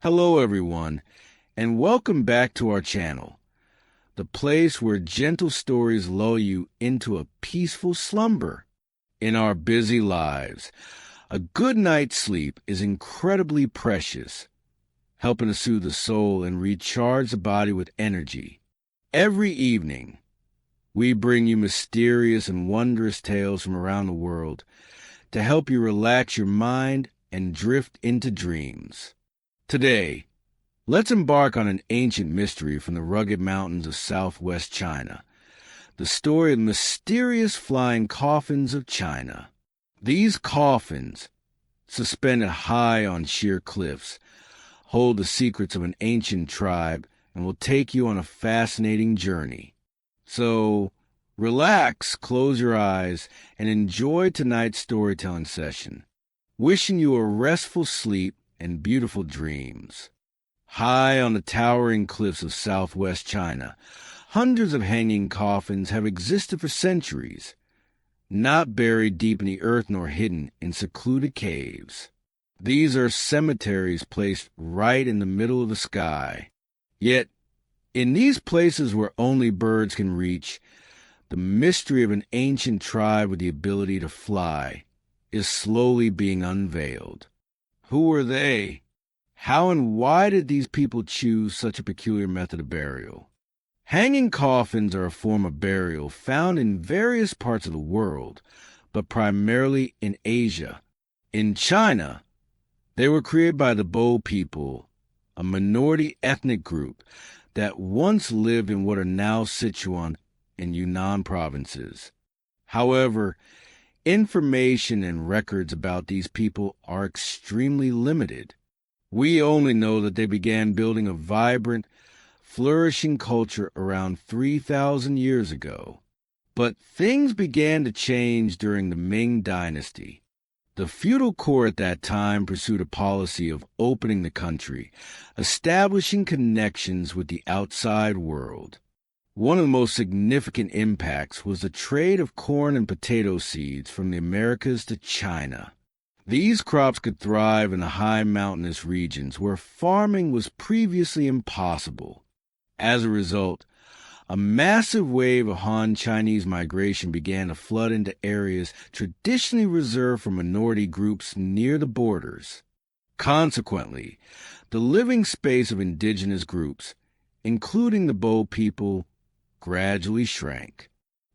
Hello everyone, and welcome back to our channel, the place where gentle stories lull you into a peaceful slumber. In our busy lives, a good night's sleep is incredibly precious, helping to soothe the soul and recharge the body with energy. Every evening, we bring you mysterious and wondrous tales from around the world to help you relax your mind and drift into dreams. Today, let's embark on an ancient mystery from the rugged mountains of southwest China, the story of the mysterious flying coffins of China. These coffins, suspended high on sheer cliffs, hold the secrets of an ancient tribe and will take you on a fascinating journey. So, relax, close your eyes, and enjoy tonight's storytelling session. Wishing you a restful sleep and beautiful dreams. High on the towering cliffs of southwest China, hundreds of hanging coffins have existed for centuries, not buried deep in the earth nor hidden in secluded caves. These are cemeteries placed right in the middle of the sky. Yet, in these places where only birds can reach, the mystery of an ancient tribe with the ability to fly is slowly being unveiled. Who were they? How and why did these people choose such a peculiar method of burial? Hanging coffins are a form of burial found in various parts of the world, but primarily in Asia. In China, they were created by the Bo people, a minority ethnic group that once lived in what are now Sichuan and Yunnan provinces. However, information and records about these people are extremely limited. We only know that they began building a vibrant, flourishing culture around 3,000 years ago. But things began to change during the Ming Dynasty. The feudal court at that time pursued a policy of opening the country, establishing connections with the outside world. One of the most significant impacts was the trade of corn and potato seeds from the Americas to China. These crops could thrive in the high mountainous regions where farming was previously impossible. As a result, a massive wave of Han Chinese migration began to flood into areas traditionally reserved for minority groups near the borders. Consequently, the living space of indigenous groups, including the Bo people, gradually shrank.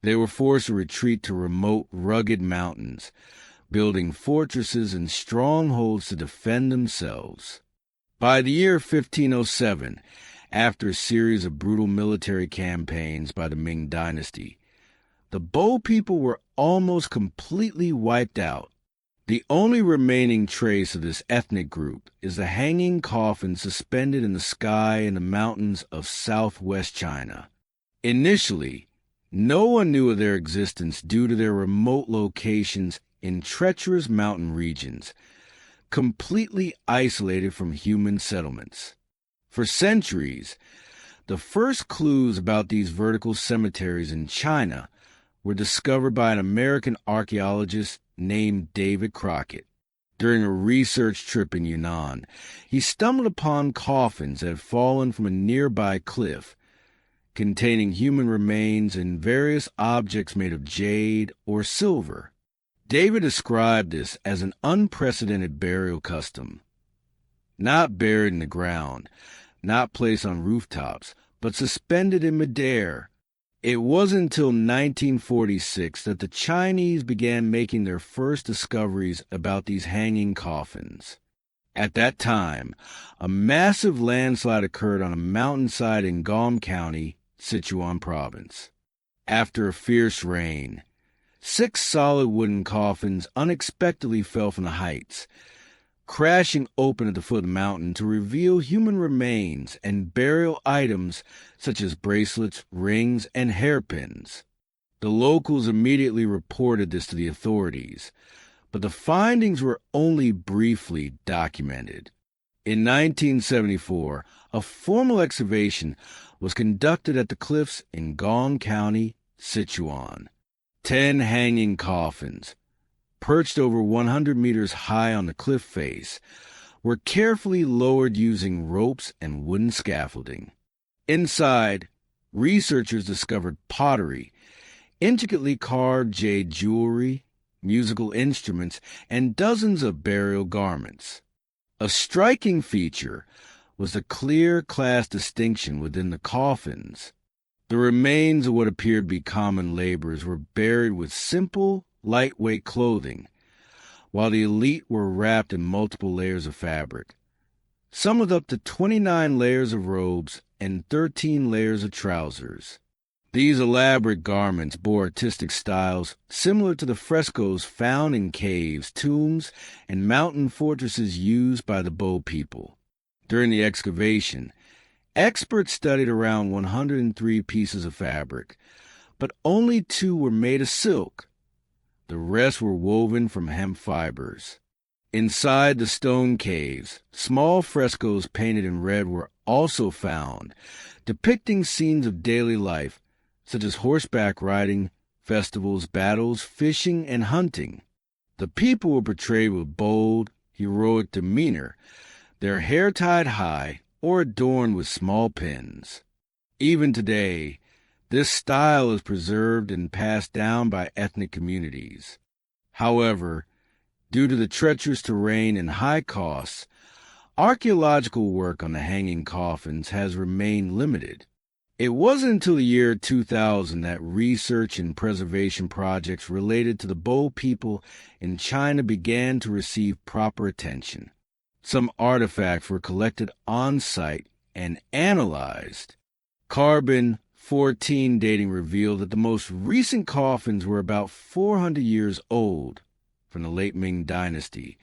They were forced to retreat to remote, rugged mountains, building fortresses and strongholds to defend themselves. By the year 1507, after a series of brutal military campaigns by the Ming Dynasty, the Bo people were almost completely wiped out. The only remaining trace of this ethnic group is the hanging coffin suspended in the sky in the mountains of southwest China. Initially, no one knew of their existence due to their remote locations in treacherous mountain regions, completely isolated from human settlements. For centuries, the first clues about these vertical cemeteries in China were discovered by an American archaeologist named David Crockett. During a research trip in Yunnan, he stumbled upon coffins that had fallen from a nearby cliff, containing human remains and various objects made of jade or silver. David described this as an unprecedented burial custom. Not buried in the ground, not placed on rooftops, but suspended in midair. It wasn't until 1946 that the Chinese began making their first discoveries about these hanging coffins. At that time, a massive landslide occurred on a mountainside in Gom County, Sichuan province. After a fierce rain, 6 solid wooden coffins unexpectedly fell from the heights, crashing open at the foot of the mountain to reveal human remains and burial items such as bracelets, rings, and hairpins. The locals immediately reported this to the authorities, but the findings were only briefly documented. In 1974, a formal excavation was conducted at the cliffs in Gong County, Sichuan. 10 hanging coffins, perched over 100 meters high on the cliff face, were carefully lowered using ropes and wooden scaffolding. Inside, researchers discovered pottery, intricately carved jade jewelry, musical instruments, and dozens of burial garments. A striking feature was the clear class distinction within the coffins. The remains of what appeared to be common laborers were buried with simple, lightweight clothing, while the elite were wrapped in multiple layers of fabric, some with up to 29 layers of robes and 13 layers of trousers. These elaborate garments bore artistic styles similar to the frescoes found in caves, tombs, and mountain fortresses used by the Bo people. During the excavation, experts studied around 103 pieces of fabric, but only 2 were made of silk. The rest were woven from hemp fibers. Inside the stone caves, small frescoes painted in red were also found, depicting scenes of daily life, such as horseback riding, festivals, battles, fishing, and hunting. The people were portrayed with bold, heroic demeanor, their hair tied high or adorned with small pins. Even today, this style is preserved and passed down by ethnic communities. However, due to the treacherous terrain and high costs, archaeological work on the hanging coffins has remained limited. It wasn't until the year 2000 that research and preservation projects related to the Bo people in China began to receive proper attention. Some artifacts were collected on-site and analyzed. Carbon-14 dating revealed that the most recent coffins were about 400 years old, from the late Ming Dynasty,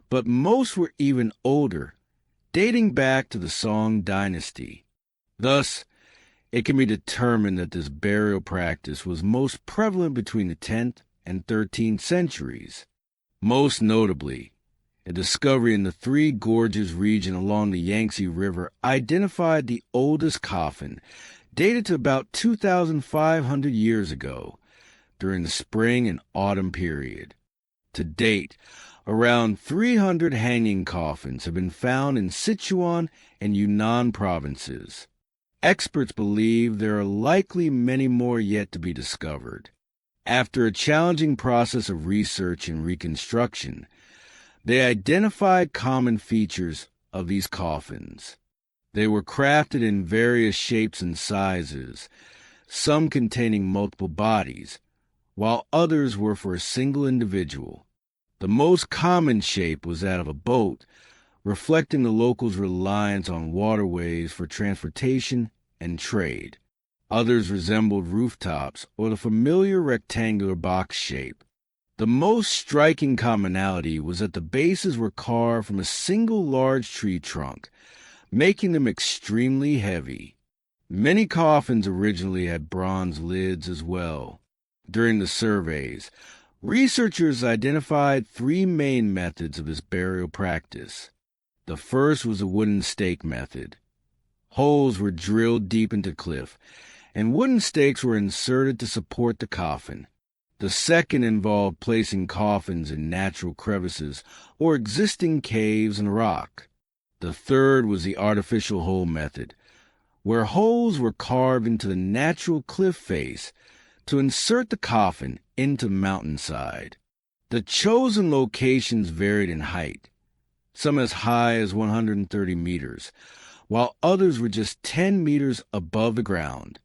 but most were even older, dating back to the Song Dynasty. Thus, it can be determined that this burial practice was most prevalent between the 10th and 13th centuries. Most notably, a discovery in the Three Gorges region along the Yangtze River identified the oldest coffin, dated to about 2,500 years ago, during the spring and autumn period. To date, around 300 hanging coffins have been found in Sichuan and Yunnan provinces. Experts believe there are likely many more yet to be discovered. After a challenging process of research and reconstruction, they identified common features of these coffins. They were crafted in various shapes and sizes, some containing multiple bodies, while others were for a single individual. The most common shape was that of a boat, reflecting the locals' reliance on waterways for transportation and trade. Others resembled rooftops or the familiar rectangular box shape. The most striking commonality was that the bases were carved from a single large tree trunk, making them extremely heavy. Many coffins originally had bronze lids as well. During the surveys, researchers identified 3 main methods of this burial practice. The first was the wooden stake method. Holes were drilled deep into the cliff, and wooden stakes were inserted to support the coffin. The second involved placing coffins in natural crevices or existing caves in rock. The third was the artificial hole method, where holes were carved into the natural cliff face to insert the coffin into the mountainside. The chosen locations varied in height, some as high as 130 meters, while others were just 10 meters above the ground.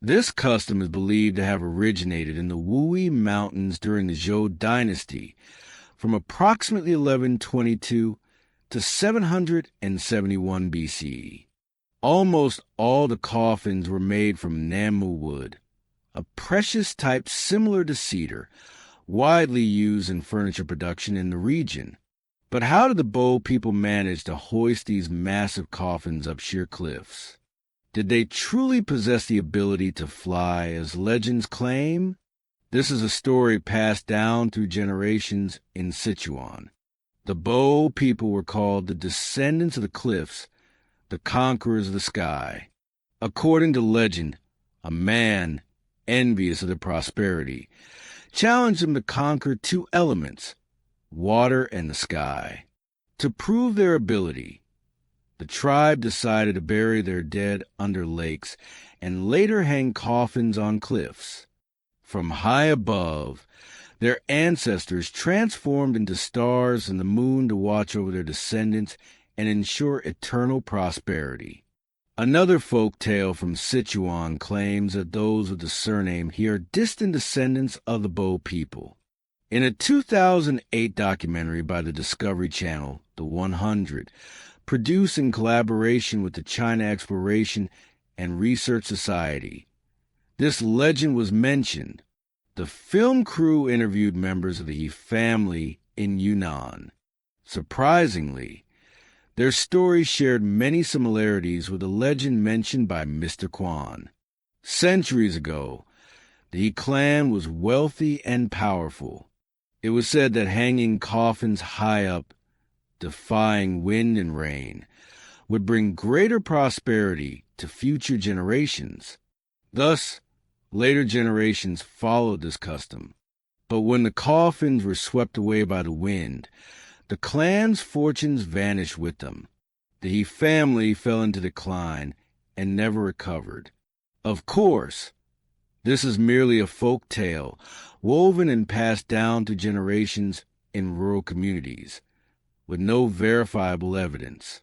This custom is believed to have originated in the Wui Mountains during the Zhou dynasty, from approximately 1122 to 771 BCE. Almost all the coffins were made from Namu wood, a precious type similar to cedar, widely used in furniture production in the region. But how did the Bo people manage to hoist these massive coffins up sheer cliffs? Did they truly possess the ability to fly, as legends claim? This is a story passed down through generations in Sichuan. The Bo people were called the descendants of the cliffs, the conquerors of the sky. According to legend, a man, envious of their prosperity, challenged them to conquer 2 elements, water and the sky. To prove their ability, the tribe decided to bury their dead under lakes and later hang coffins on cliffs. From high above, their ancestors transformed into stars and the moon to watch over their descendants and ensure eternal prosperity. Another folk tale from Sichuan claims that those with the surname He are distant descendants of the Bo people. In a 2008 documentary by the Discovery Channel, The 100, produced in collaboration with the China Exploration and Research Society, this legend was mentioned. The film crew interviewed members of the He family in Yunnan. Surprisingly, their stories shared many similarities with the legend mentioned by Mr. Kwan. Centuries ago, the He clan was wealthy and powerful. It was said that hanging coffins high up, defying wind and rain, would bring greater prosperity to future generations. Thus, later generations followed this custom. But when the coffins were swept away by the wind, the clan's fortunes vanished with them. The He family fell into decline and never recovered. Of course, this is merely a folk tale, woven and passed down through generations in rural communities, with no verifiable evidence.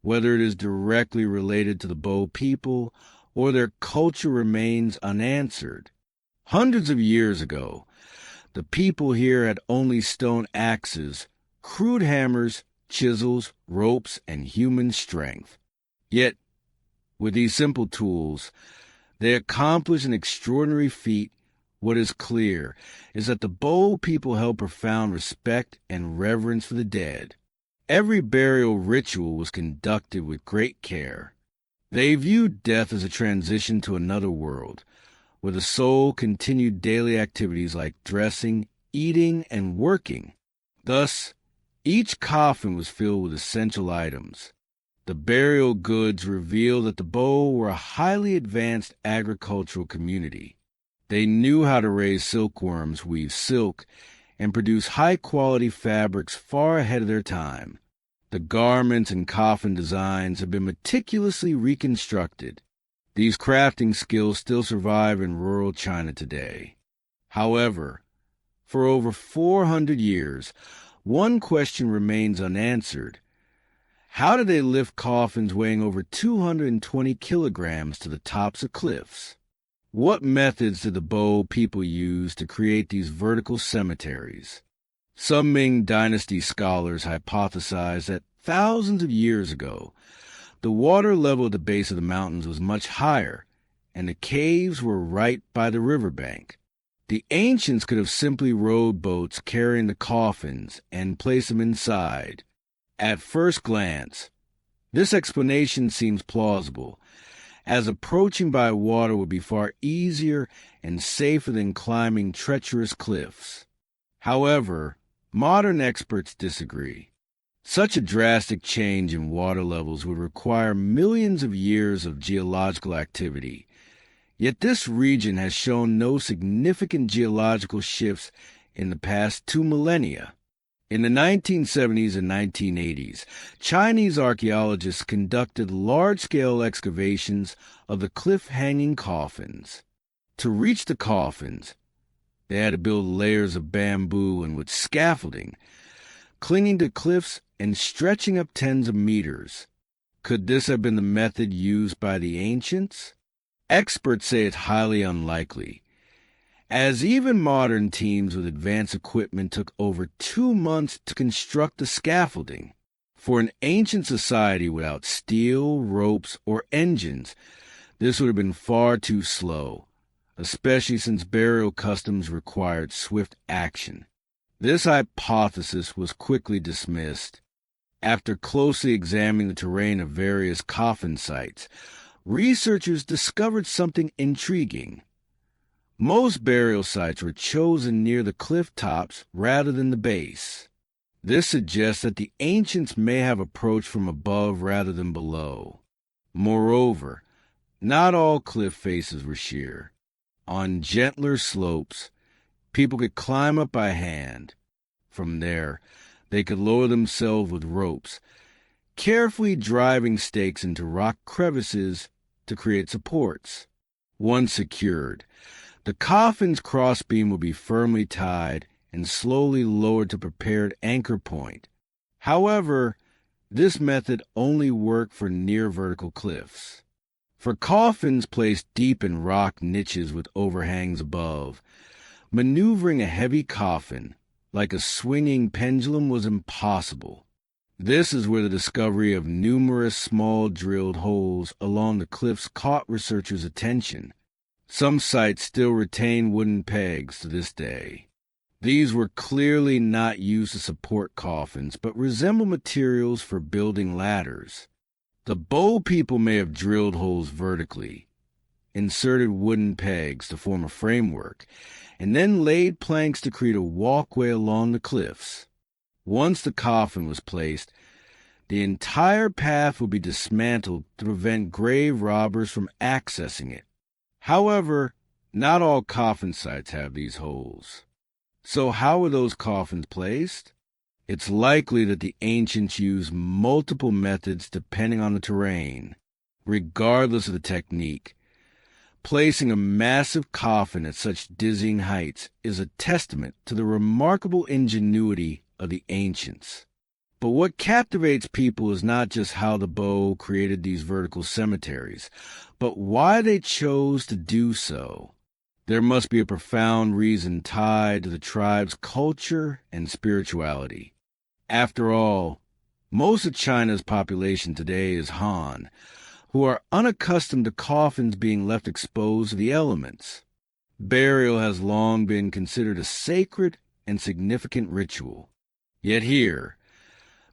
Whether it is directly related to the Bo people or their culture remains unanswered. Hundreds of years ago, the people here had only stone axes, crude hammers, chisels, ropes, and human strength. Yet, with these simple tools, they accomplished an extraordinary feat. What is clear is that the Bo people held profound respect and reverence for the dead. Every burial ritual was conducted with great care. They viewed death as a transition to another world, where the soul continued daily activities like dressing, eating, and working. Thus, each coffin was filled with essential items. The burial goods reveal that the Bo were a highly advanced agricultural community. They knew how to raise silkworms, weave silk, and produce high-quality fabrics far ahead of their time. The garments and coffin designs have been meticulously reconstructed. These crafting skills still survive in rural China today. However, for over 400 years, one question remains unanswered. How did they lift coffins weighing over 220 kilograms to the tops of cliffs? What methods did the Bo people use to create these vertical cemeteries? Some Ming Dynasty scholars hypothesize that thousands of years ago, the water level at the base of the mountains was much higher, and the caves were right by the riverbank. The ancients could have simply rowed boats carrying the coffins and placed them inside. At first glance, this explanation seems plausible, as approaching by water would be far easier and safer than climbing treacherous cliffs. However, modern experts disagree. Such a drastic change in water levels would require millions of years of geological activity. Yet this region has shown no significant geological shifts in the past 2 millennia. In the 1970s and 1980s, Chinese archaeologists conducted large-scale excavations of the cliff-hanging coffins. To reach the coffins, they had to build layers of bamboo and with scaffolding, clinging to cliffs and stretching up tens of meters. Could this have been the method used by the ancients? Experts say it's highly unlikely, as even modern teams with advanced equipment took over 2 months to construct the scaffolding. For an ancient society without steel, ropes, or engines, this would have been far too slow, especially since burial customs required swift action. This hypothesis was quickly dismissed. After closely examining the terrain of various coffin sites, researchers discovered something intriguing. Most burial sites were chosen near the cliff tops rather than the base. This suggests that the ancients may have approached from above rather than below. Moreover, not all cliff faces were sheer. On gentler slopes, people could climb up by hand. From there, They could lower themselves with ropes, carefully driving stakes into rock crevices to create supports. Once secured, the coffin's crossbeam would be firmly tied and slowly lowered to a prepared anchor point. However, this method only worked for near vertical cliffs. For coffins placed deep in rock niches with overhangs above, maneuvering a heavy coffin like a swinging pendulum was impossible. This is where the discovery of numerous small drilled holes along the cliffs caught researchers' attention. Some sites still retain wooden pegs to this day. These were clearly not used to support coffins, but resemble materials for building ladders. The bow people may have drilled holes vertically, inserted wooden pegs to form a framework, and then laid planks to create a walkway along the cliffs. Once the coffin was placed, the entire path would be dismantled to prevent grave robbers from accessing it. However, not all coffin sites have these holes. So how were those coffins placed? It's likely that the ancients used multiple methods depending on the terrain. Regardless of the technique, placing a massive coffin at such dizzying heights is a testament to the remarkable ingenuity of the ancients. But what captivates people is not just how the bow created these vertical cemeteries, but why they chose to do so. There must be a profound reason tied to the tribe's culture and spirituality. After all, most of China's population today is Han, who are unaccustomed to coffins being left exposed to the elements. Burial has long been considered a sacred and significant ritual. Yet here,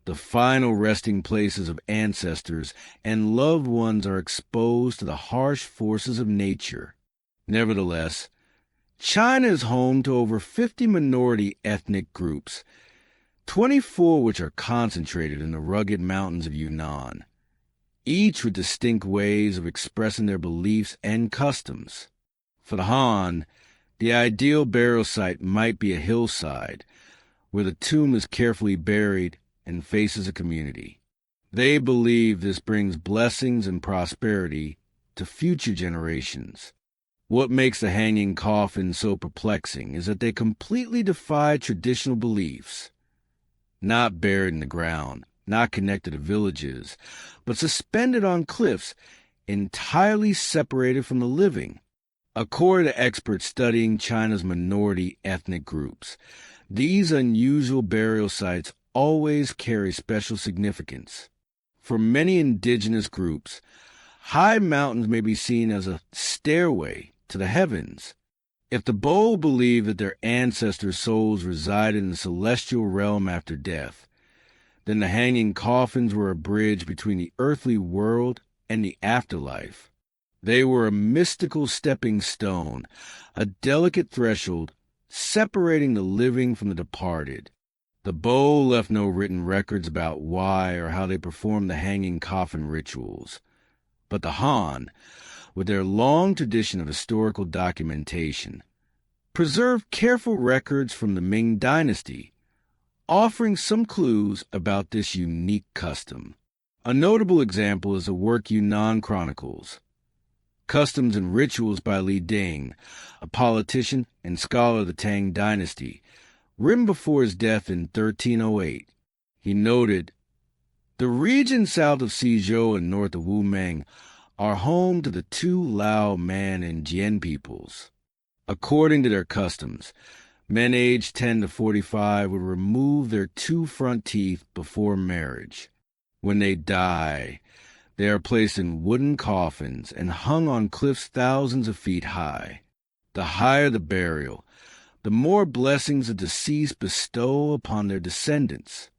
the final resting places of ancestors and loved ones are exposed to the harsh forces of nature. Nevertheless, China is home to over 50 minority ethnic groups, 24 which are concentrated in the rugged mountains of Yunnan, each with distinct ways of expressing their beliefs and customs. For the Han, the ideal burial site might be a hillside, where the tomb is carefully buried and faces a community. They believe this brings blessings and prosperity to future generations. What makes the hanging coffin so perplexing is that they completely defy traditional beliefs. Not buried in the ground, not connected to villages, but suspended on cliffs, entirely separated from the living. According to experts studying China's minority ethnic groups, these unusual burial sites always carry special significance. For many indigenous groups, high mountains may be seen as a stairway to the heavens. If the Bo believed that their ancestors' souls resided in the celestial realm after death, then the hanging coffins were a bridge between the earthly world and the afterlife. They were a mystical stepping stone, a delicate threshold separating the living from the departed. The Bo left no written records about why or how they performed the hanging coffin rituals. But the Han, with their long tradition of historical documentation, preserved careful records from the Ming Dynasty, offering some clues about this unique custom. A notable example is the work Yunnan Chronicles, Customs and Rituals by Li Ding, a politician and scholar of the Tang Dynasty, written before his death in 1308. He noted, "The regions south of Xizhou and north of Wumeng are home to the two Lao Man and Jian peoples. According to their customs, men aged 10 to 45 would remove their two front teeth before marriage. When they die, they are placed in wooden coffins and hung on cliffs thousands of feet high. The higher the burial, the more blessings the deceased bestow upon their descendants.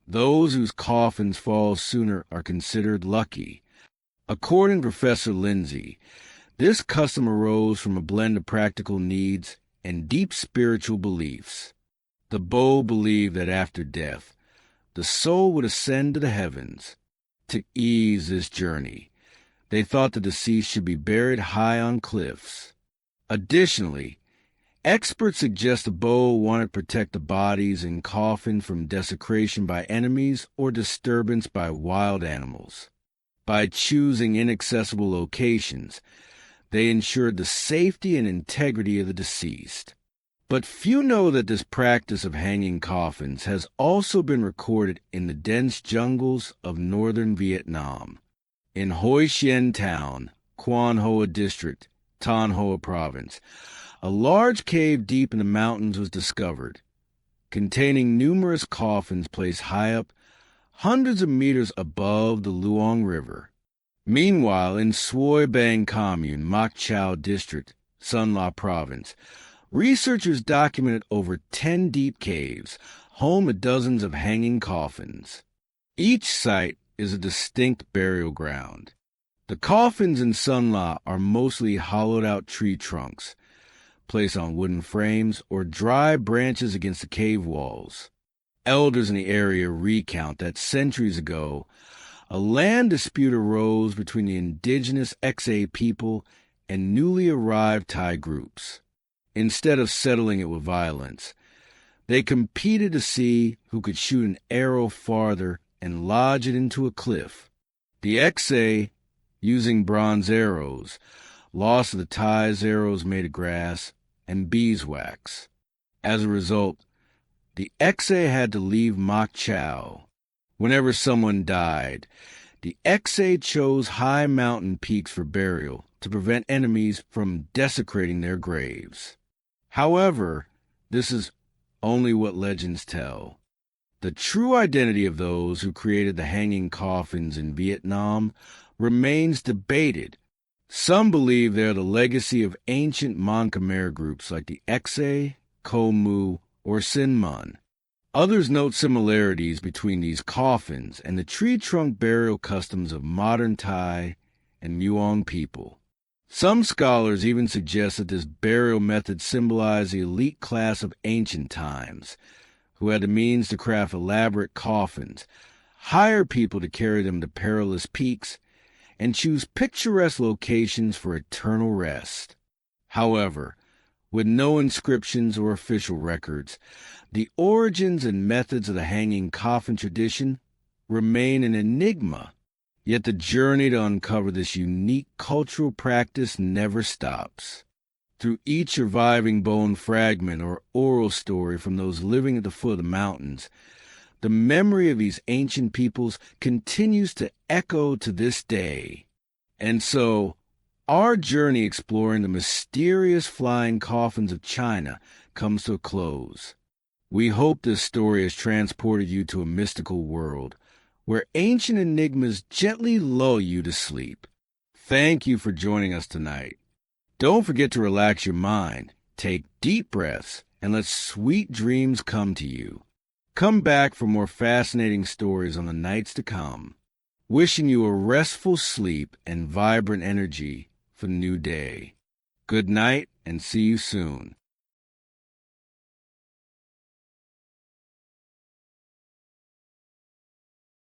Those whose coffins fall sooner are considered lucky." According to Professor Lindsay, this custom arose from a blend of practical needs and deep spiritual beliefs. The Bo believed that after death, the soul would ascend to the heavens. To ease this journey, they thought the deceased should be buried high on cliffs. Additionally, Experts suggest the bow wanted to protect the bodies in Coffin from desecration by enemies or disturbance by wild animals. By choosing inaccessible locations, they ensured the safety and integrity of the deceased. But few know that this practice of hanging coffins has also been recorded in the dense jungles of northern Vietnam. In Hoi Chien Town, Quan Hoa District, Thanh Hoa Province, a large cave deep in the mountains was discovered, containing numerous coffins placed high up, hundreds of meters above the Luong River. Meanwhile, in Suoi Bang Commune, Mak Chau District, Son La Province, researchers documented over 10 deep caves, home to dozens of hanging coffins. Each site is a distinct burial ground. The coffins in Son La are mostly hollowed-out tree trunks, placed on wooden frames or dry branches against the cave walls. Elders in the area recount that centuries ago, a land dispute arose between the indigenous Xa people and newly arrived Thai groups. Instead of settling it with violence, they competed to see who could shoot an arrow farther and lodge it into a cliff. The Xa, using bronze arrows, lost to the Thais' arrows made of grass and beeswax. As a result, the Xa had to leave Mak Chau. Whenever someone died, the Xa chose high mountain peaks for burial to prevent enemies from desecrating their graves. However, this is only what legends tell. The true identity of those who created the hanging coffins in Vietnam remains debated. Some believe they are the legacy of ancient Mon Khmer groups like the Xa, Ko Mu, or Sin Mun. Others note similarities between these coffins and the tree trunk burial customs of modern Thai and Muong people. Some scholars even suggest that this burial method symbolized the elite class of ancient times, who had the means to craft elaborate coffins, hire people to carry them to perilous peaks, and choose picturesque locations for eternal rest. However, with no inscriptions or official records, the origins and methods of the hanging coffin tradition remain an enigma. Yet the journey to uncover this unique cultural practice never stops. Through each surviving bone fragment or oral story from those living at the foot of the mountains, the memory of these ancient peoples continues to echo to this day. And so, our journey exploring the mysterious flying coffins of China comes to a close. We hope this story has transported you to a mystical world, where ancient enigmas gently lull you to sleep. Thank you for joining us tonight. Don't forget to relax your mind, take deep breaths, and let sweet dreams come to you. Come back for more fascinating stories on the nights to come. Wishing you a restful sleep and vibrant energy for the new day. Good night and see you soon.